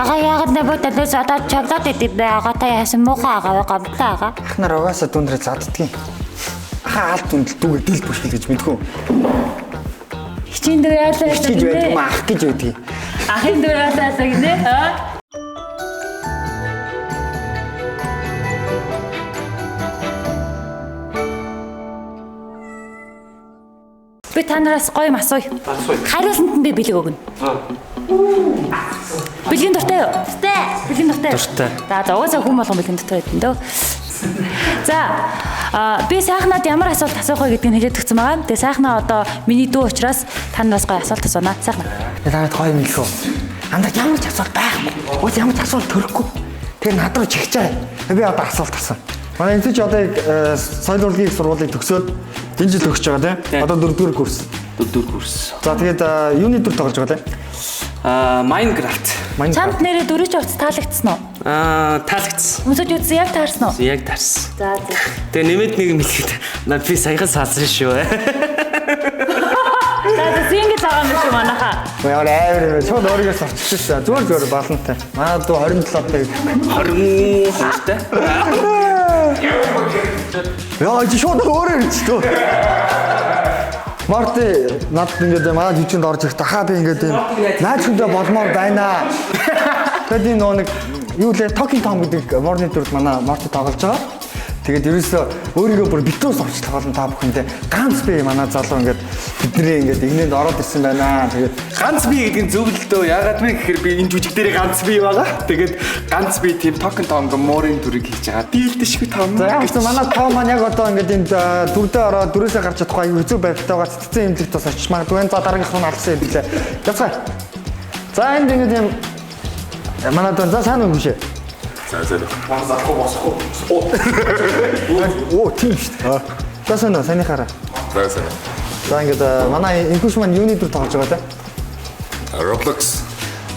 Ага яагаад нэ бодож задаад чавлаад идэв агаатай яасан муухай агаа гавтаа агаа. Ахнаар угаасаа дүндрээ заддгийн. Ахаа алт дүндэл дүүгээ дийл бүшгэл гэж мэдгүй. Хичээн дээр яалаа гэж байдаг ах гэж байдгийг. Ахын дээр яалаа гинэ. Би танараас гоё асууя. Хариултанд нь би бэлэг өгнө. Бэлгийн дуртай юу? Бэлгийн дуртай. За угаасаа хүн болгон бэлгийн дуртай байдэн дөө. За би сайхнаад ямар асуулт асуух вэ гэдгийг хэлээд өгсөн байгаа. Тэгээ сайхнаа одоо миний дүү учраас танараас гоё асуулт асуунаа. Сайхнаа. Танад гоё юм лөө. Андаа ямар ч асуулт байхгүй. Уус ямар ч асуулт төрөхгүй. Тэгээ над руу чигчээ. Би одоо асуулт асууя. Манай энэ ч одоо соёл урлагийн сургуулийг төгсөөд энэ жил төгсөж байгаа тийм. Одоо 4-р курс. 4-р курс. За тэгээд юуны төр тоглож байгаа тийм. Minecraft. Чамд нэрээ дөрөж авц таалагдсан уу? Таалагдсан. Өмсөж үзсэн яг таарсан уу? Яг таарсан. За. Тэгээ нэмээд нэг юм хэлэхэд над би саяхан салсан шүү. За зингээ цагаан биш үү манайхаа? Яа авир шууд өөрийгөө сорчихсан. Зүгээр балантай. Манай дүү 27-тай. 22-тай. Яа чи шууд өөрөө ирчихв. Марти над ингээд манай жижигэнд орж ирэх тахаа би ингээд юм наач хүндээ болмоор байна. Тэгээд энэ нэг юу лээ Talking Tom гэдэг морны төрд манай Марти тоглож байгаа. Тэгээд ерөөсөө өөрийгөө бүр битрүүс орчлох болон та бүхэндээ ганц би манай залуу ингээд бидний ингээд игнэнд ороод ирсэн байна. Тэгээд Ганц би гэдэг нь зөв л дөө. Яагаад вэ гэхээр би энэ жүжиг дээр ганц би байгаа. Тэгээд ганц би тийм Talking Tom морын дүрийг хийж байгаа. Дийлдэ шиг том. за яг ч манай Том маань яг одоо ингээд энд дүрдээ ороод дөрөөсөө гарч чадахгүй аюу хэцүү байдалтайгаар цэцэн имлэгт бас очиж магадгүй. За дараагийнх нь алсан юм билээ. Яцгаа. За энд ингээд юм манай дөө за сайн уу гүшээ. За. Манай залхуу босхгүй. Оо тийм шүү дээ. Тасна санийхаараа. За. За ингээд манай инкуш маань юуны дүр тоглож байгаа те? Roblox.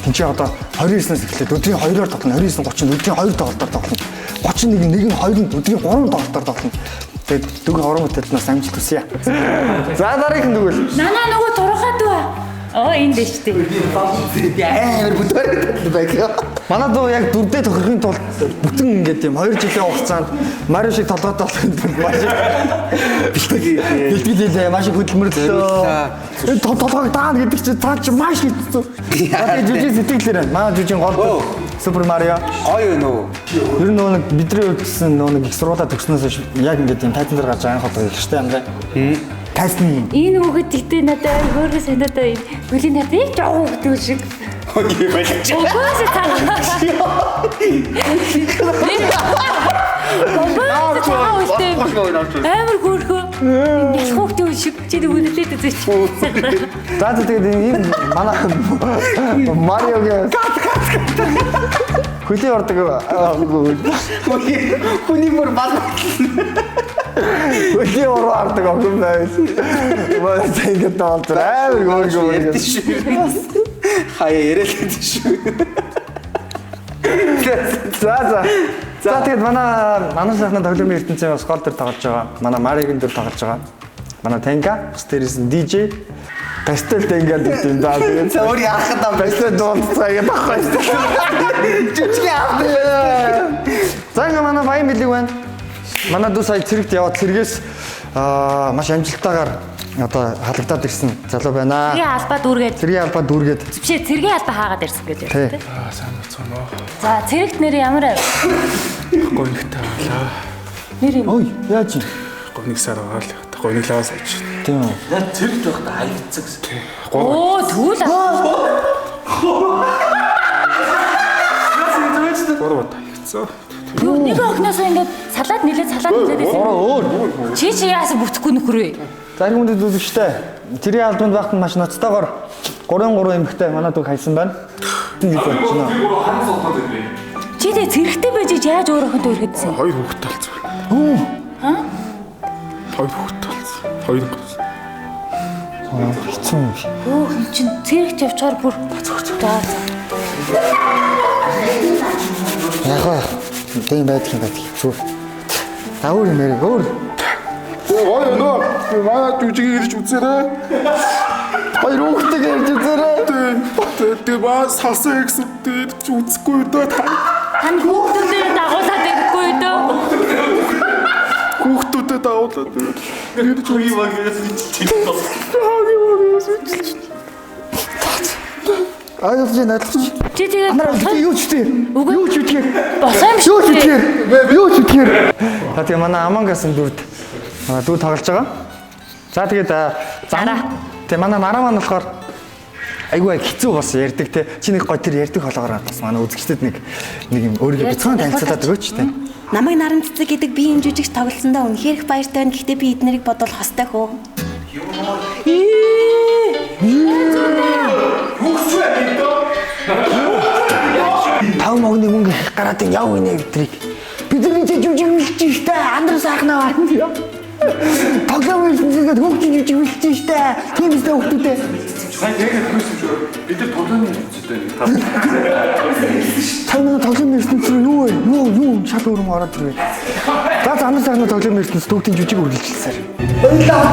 Энд чи одоо 29-наас эхлээд өдрийн 2-оор тоглоно, 29-30-нд өдрийн 2 тоглолтоор тоглоно. 31 нэг нь 2-нд өдрийн 3 тоглолтоор тоглоно. Тэгээд дүүг орон бүтээлнээс амжилт хүсье. За дараагийнх нь дүүл. Нанаа нөгөө турхаад ба. Энд дэш тий. Амар бүдээр байг. Манай дүү яг дүрдээ тохирохын тулд бүтэн ингээд юм 2 жилийн хугацаанд Марио шиг толгойд болох юм маш бэлтгэлээ маш хөдөлмөрлөө. Энэ толгойг даана гэдэг чинь цаа чи маш хэцүү. Тэгээд жүжиг сэтгэлээр манай жүжиг гол Супер Марио Гоё нөө. ер нь нэг бидний үзсэн нэг их сургуулаа төгснөөс яг ингээд юм тайзан дээр гарч анх удаа их штэ амгаа. Тайсны Энэ хүүхэд гэдэг надад хөөргө санаад байна. Бүлийн надад их жоо хүүхэд шиг. Гоё байлаа. Угаасаа таа. Амар хөөрхөө. Их хүүхэд шиг чи үлдээд үзэж. за тэгээд энэ манай Мариогийн хөлийн ордог Хүний бүр бал. хөлийн ороо ордог охин байсан. Манай тэгээд тоолж амар гоо. Хаяа ярэлээд шүү. За тэгээд манай сайхны тоглоомын ертөнцийн бас гол төр тоглож байгаа. Манай Маригийн төр тоглож байгаа. Манай Танга, стерис нь DJ. Пастел Танга гэдэг юм даа. Тэгээд Өөр яахад юм бэ? пастел дуусах байхгүй. Жижиг яах. За ингээ манай баян бэлэг байна. Манай дүү сая цэрэгт яваад цэргээс маш амжилттайгаар одоо халагдаад ирсэн залуу байна. Цэргийн албаа дүүргээд. Цэргийн албаа дүүргээд. Бишээ цэргийн албаа хаагаад ирсэн гэж байна тий. Сайн бацгаано. За цэрэгт нэр ямар вэ? Гонигтай болоо. Нэр юм. Ой, яаж юм? Гониг сар байгаа л. Гониглаас авч. Тийм үү. Яг зэрэг байхдаа хаягдсан гэсэн. Оо тэгвэл Гурав таягдсан. нэг охноос ингээд салаад нилээд байсан. Чи яасан бүтэхгүй нөхөр вэ? Зарим хүндэд үзэгчтэй. Тэрийн албанд багт маш ноцтойгоор 3 эмэгтэй манай дүү хайсан байна. Нэг болж байна. Чи тэ цэрэгтэй байж яаж өөр охинтой өргөдсөн? 2 хүүхэд талцсан. Хөө. 2 хүүхэд талцсан. 2 гос. Хэцүү юм. Өө хин чин цэрэгт явчаар бүр за. Яг тийм байдаг. Зүг. Өөр юм яриг өөр. Гоё нөө. Манай жүжиг ирж үзээрэй. Хоёр хүүхдтэй ярьж үзээрэй. Тэгээ баа салсан гэсэн дээр ч үзэхгүй дөө та. Тань хүүхдүүдээ дагуулад ирэхгүй дөө. Хүүхдүүдэд дагуулад тэгээд ч үгүй баг гэсэн чинь. Аяа чи надлах. Чи тэгээд Анараа юу ч тий. Юу ч үтгэр. босоо юм Юу ч шүү. үтгэр. Юу ч үтгэр. За тэгээ манай Амангасан дүрд дүү тоглож байгаа. За тэгээд тэгээ манай мараа маань болохоор айгүй хэцүү бас ярьдаг те. Чи нэг гой тэр ярьдаг болгоороо бас манай үзэгчдэд нэг юм өөрийгөө бяцхан танилцуулаад өгөөч те. Намайг Наран цэцэг гэдэг би юм жүжигч тоглосондоо үнэхээр их баяртай байна. Гэхдээ би эднэрийг бодвол хостой хөө. Тав могны мөнгө гараад яв гинэ битрийг. Бидний жүжиг үлдэж штэ. Андар сайхнаа байна. Тоглоом үлдээд хөгжиж жүжиг үлдэж штэ. Тийм үстэй хөгтүүдээ. Сайн яг хэлсэн шүү. Бид нар тоглоомын хэвчтэй нэг тав. Таны тоглоомын ертөнцийн юу вэ? Юу шал өөрөм ороод ирвэ. За андар сайхнаа тоглоомын ертөнцийн төгтийн жүжиг үргэлжилсээр. Баярлалаа.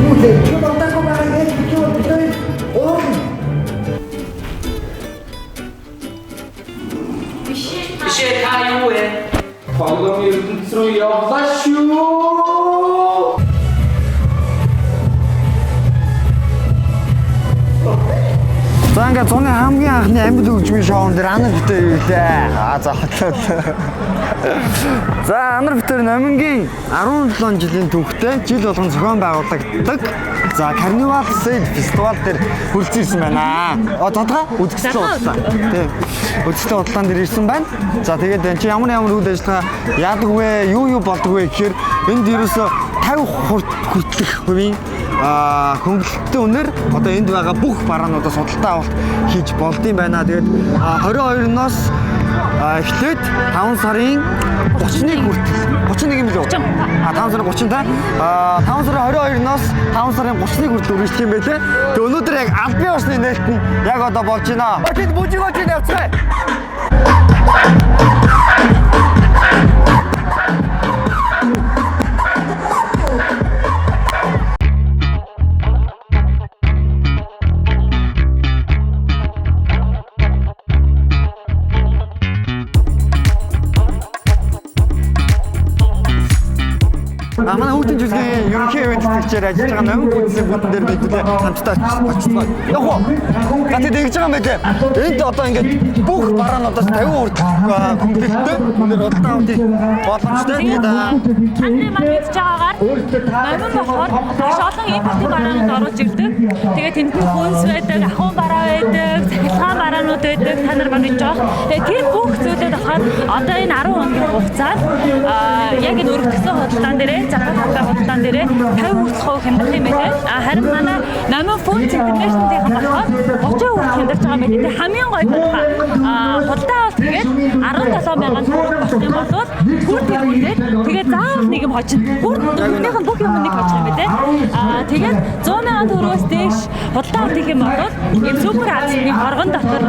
Юу вэ? Чи бодоагүй байгаа яг чи бодоё. Оо. Бишээ та юу вэ? Тоглоомын ертөнц рүү явлаа шүү. За ингээд зуны хамгийн анхны амьд хөгжмийн шоунд дээр анар битэр ирлээ. За хотлоо. За анар битэр номингийн 17 жилийн түүхтэй жил болгон зохион байгуулагдаг. За карнивал сейл фестивал дээр хүрэлцэн ирсэн байна. Тодгоо үзэгсэл бодлоо. Тийм. Үзэгсэл бодлоон дээр ирсэн байна. За тэгээд чи ямар үйл ажиллагаа яадаг вэ? Юу болдог вэ гэхээр энд ерөөсө 50 хүртэлх хувийн хөнгөлөлттэй үнээр одоо энд байгаа бүх бараануудаа судалтай авалт хийж болдсон байна. Тэгээд 22-ноос эхлээд 5 сарын 31 хүртэл 31 юм лөө. 5 сарын 30 та 5 сарын 22-ноос 5 сарын 31 хүртэл үргэлжлэх юм байлээ. Тэгээд өнөөдөр яг аль бие усны нээлт нь яг одоо болж байна. Тэд бүжигөөч явцгаая. Манай хүүхдийн жүжигний ерөнхий ивент тэтгэгчээр ажиллаж байгаа номин гүнзгий бүхэн дээр бид хамтдаа очсон. Яг уу. Гатад ингэж байгаа юм байна. Энд одоо ингээд бүх бараануудаас 50 хүртэл хөнгөлөлттэй өнөр удаа авдыг боломжтой. Тэгээд Таны маань хийж байгаагаар номин болохоор маш олон импортын бараанууд оруулж ирдэг. Тэгээд тэнд нь хүнс байдаг, ахуйн бараа байдаг, цахилгаан бараанууд байдаг. Та нар маань жоох. Тэгээд тэр бүх зүйлүүд болохоор одоо энэ 10 хоногийн хугацаанд яг энэ өргөдсөн хөдөлгөөн дээрээ хөдөлгөөн дээрээ 50 хүртэл хямдах юм байна. Харин манай номин функц интернэшнлийнх нь болохоор 30% хямдарч байгаа юм байна. Тэгээд хамгийн гоё нь худалдаа авалт тэгээд 17,000 болох юм бол бүр тэргүүлээд тэгээд заавал нэг юм хожино. Бүр өмнөх нь бүх юмыг хожих юм байна. Тэгээд 100,000 төгрөгөөс дээш худалдаа авалт хийх юм бол ийм супер азны хоргон дотор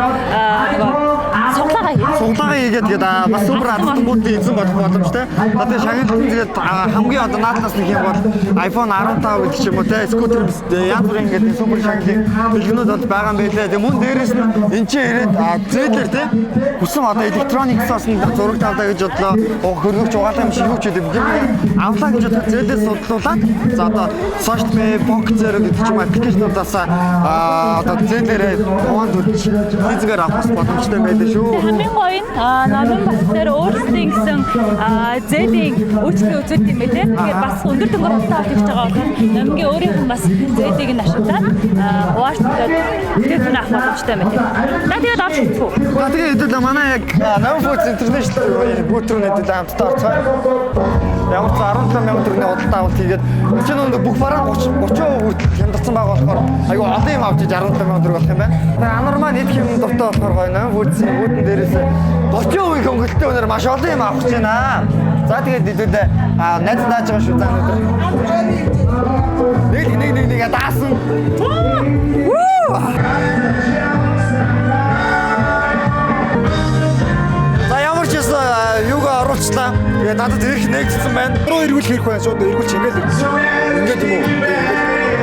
суглаагаа хийгээд тэгээд бас супер азтнуудын эзэн болох боломжтой. Одоо шагналт тэгээд хамгийн одоо нааднаас нэг юм бол iPhone 15 гэдэг ч юм уу те скутер янз бүрийн ингээд супер шагналын бэлгэнүүд бол байгаа юм байлээ. Тэгээд мөн дээрэс нь энэ чинь ирээд зээлэр те хүсэн одоо электрониксоос нь зураг тавдаа гэж бодлоо. Хөргөж угаалаа юм шиг юу ч гэдэг бүх юм авлаа гэж бодоход зээлээс судлуулаад за одоо social media box-ээр гэдэг ч юм аппликейшнуудаас одоо зээлээрээ хуваанд үлж физикээр авах боломжтой байдаг шүү. Хамгийн гоё нь номин бас тэр өөрсдийн гэсэн зээлийн үйлчлэгээ үзүүлдэг юм байлээ. Тэгэхээр бас өндөр дүнгээр худалдаа авалт хийж байгаа болохоор номингийн өөрийнх нь бас зээлийг нь ашиглаад хуваалцаад тэр авах боломжтой юм байна. За тэгээд орж ирчихв. Тэгээд хэдүүл манай яг Номин Foods International бүүтрүүнэд хамтдаа орцгоо. Ямар ч 17,000 төгрөгийн худалдаа авалт хийгээд чинь өндөр бүх бараа 30% хүртэл хямдарсан байгаа болохоор айгүй олон юм авч иж 17,000 төгрөг болох юм байна. Тэгээд анар маань идэх юм дуртай болохоор гоё Номин Foods-ийн бүүтэн дээрээс 30% хөнгөлөлттэй өнөр маш олон юм авах гэж байна. За тэгээд хэдүүл найз дааж байгаа шүү заа өнөдөр. Нэг даасан. Юугаа оруулчлаа. Тэгээд надад ирэх нэгдсэн байна. Руу эргүүлэх хэрэг байна. Шууд эргүүлчих ингээд юм уу?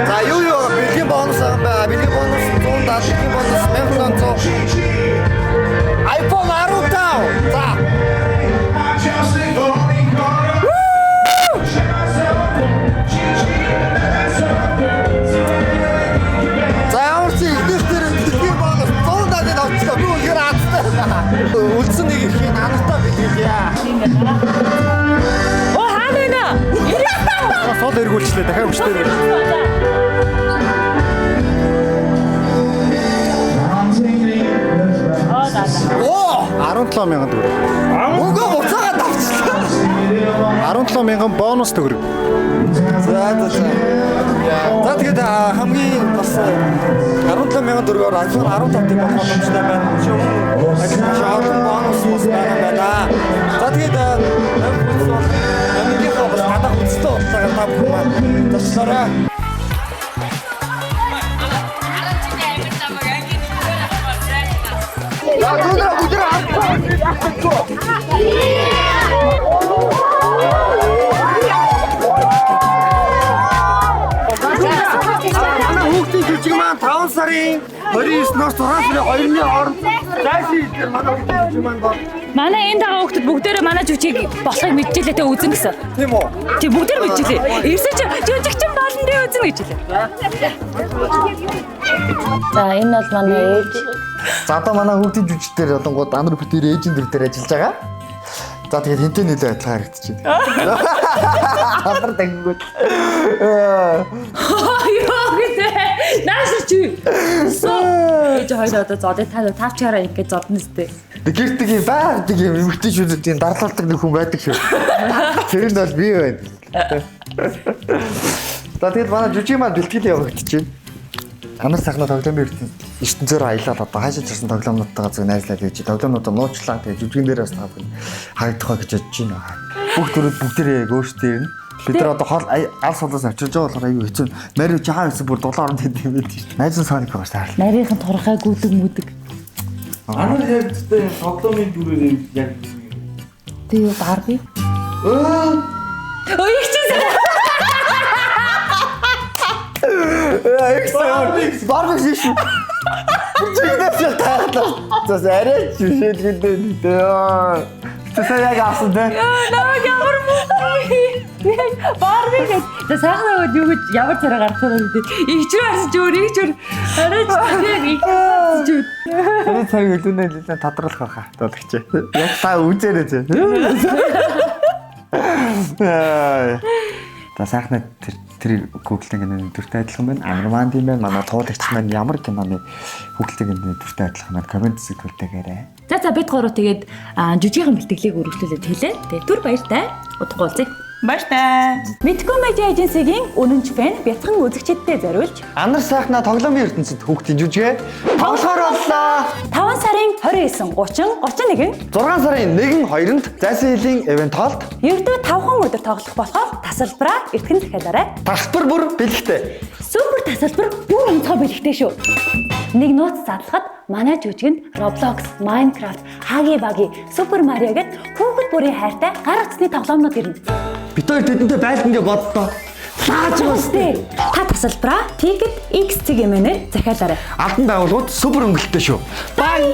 За юу бэлгийн бонус аа бай. Бэлгийн бонус 170, бэлгийн бонус 1500. iPhone 15. За. За ямар чи ихнийхтэр бэлгийн бонус 170-д авчихсан. Би үнээр аацтай. Үлдсэн нэг их анартай бэлгийя. Оо хаана вэ? Сол эргүүлчлээ дахиад хүчтэй. Оо 17,000 төгрөг. Мөнгө буцаагаад авчихлаа. 17,000 бонус төгрөг. За тэгээд хамгийн бас 17,000 төгрөгөөр iPhone 15-ыг болох боломжтой байна. Шоуд бонус ус байна. За тэгээд амигийнхаа бас гадаа хүчтэй боллоо та бүхэн маань туслаарай. За бүгд манай хүүхдийн жүжиг маань 5 сарын 29-ноос 6 сарын 2-ны хооронд зайсан дээр манай хүүхдийн жүжиг маань бол Манай энэ дагаа хүүхдүүд бүгдээрээ манай жүжиг болохыг мэдчихлээ тэ үзэн гэсэн. тийм үү? Тий бүгдээр мэдчихлээ. Ирсэн чи жүжигчин болно дээ үзэн гэж хэлээ. За энэ бол манай ээж. За одоо манай хүүхдийн жүжиг дээр одонгууд анар бүтээр ээжийн дүр дээр ажиллаж байгаа. За тэгээд хинтээ нөлөө адилхан харагдчихэв. Анар дангууд. Яа гэдэг. Нааш чи. Ээж хоёроо одоо зодыг тавчаараа ингэж зодно сте. Гэртэг юм байдаг юм эмэгтэйчүүдийн дарлалдаг нэг хүн байдаг шүү. Тэр нь бол би байна. За тэгээд манай жүжиг маань бэлтгэл явагдчихэв. Амар сайхнаа тоглоомын ертөнцөөр аялал одоо хаашаа ч ирсэн тоглоомнуудтайгаа зөв найзлаад хийж тоглоомнуудаа нууцлаа тэгээд жүжигэн дээр бас таах харагдах гэж бодож байна. Бүгдээрээ яг өөрсдөө ирнэ. Бид нар одоо хол алс холоос авчирж байгаа болохоор аюу хэцүү. Мари чи хаа гэсэн бүр дулаан оронд хэдэм байд шүү. Найзан Соник байгаа шаардлагатай. Нарийнхан турхай гүлэг мүдэг. Анар яг тест тоглоомын дүрээр яг Тий Барби. Ой их чинь. Барбик шүү. Чигдэж тааглаа. За арай чишээлгээд дээ. Тэсээ яг авсан дээ. Намайг ямар муу. Барби гэж. За сайхан юу гэж ямар царай гаргах вэ гэдэг. Игчрээ харсан ч өөр игчрээ. Арай ч их ч. Тэр цаг хөлөөнөө нэлээд тодруулах байхаа. Тодогч. Яг та үзээрэй зэ. Та сайхнаа тэр Google-ийн киноны дүртэй адилхан байна. Амарман тийм байна. Манай туулагч маань ямар киноны Google-ийн киноны дүртэй адилхан байна. Комент зүйлтэйгээрээ. За бид гурав тэгээд жүжигхэн бэлтгэлийг үргэлжлүүлээд хэлээ. Тэгээд түр баяртай. Удахгүй уулзъя. Баяртай. Мэдгүй медиа эженсигийн үнэнч фэн бяцхан үзэгчдэд зориулж Анар сайхнаа тоглоомын ертөнцид хүүхдийн жүжигээ тоглохоор боллоо. 5 сарын 29, 30, 31 6 сарын 1, 2-нд зайсан хилийн ивент холд ердөө 5 өдөр тоглох болохоор тасалбараа эртхэн дахиалаарай. тасалбар бүр бэлэгтэй. Супер тасалбар бүр онцгой бэлэгтэй шүү. Нэг нууц задлахад манай жүжигэнд Roblox, Minecraft, Huggy Wuggy, Super Mario гэд хүүхэд бүрийн хайртай гар утасны тоглоомнууд ирнэ. Бид хоёр тэдэнтэй байлдан гэж боддоо. Лаач Үстэй. Та тасалбараа Ticket X-ийг эмээнээр захиалаарай. Алдан байгууллагууд супер өнгөлттэй шүү. Bye.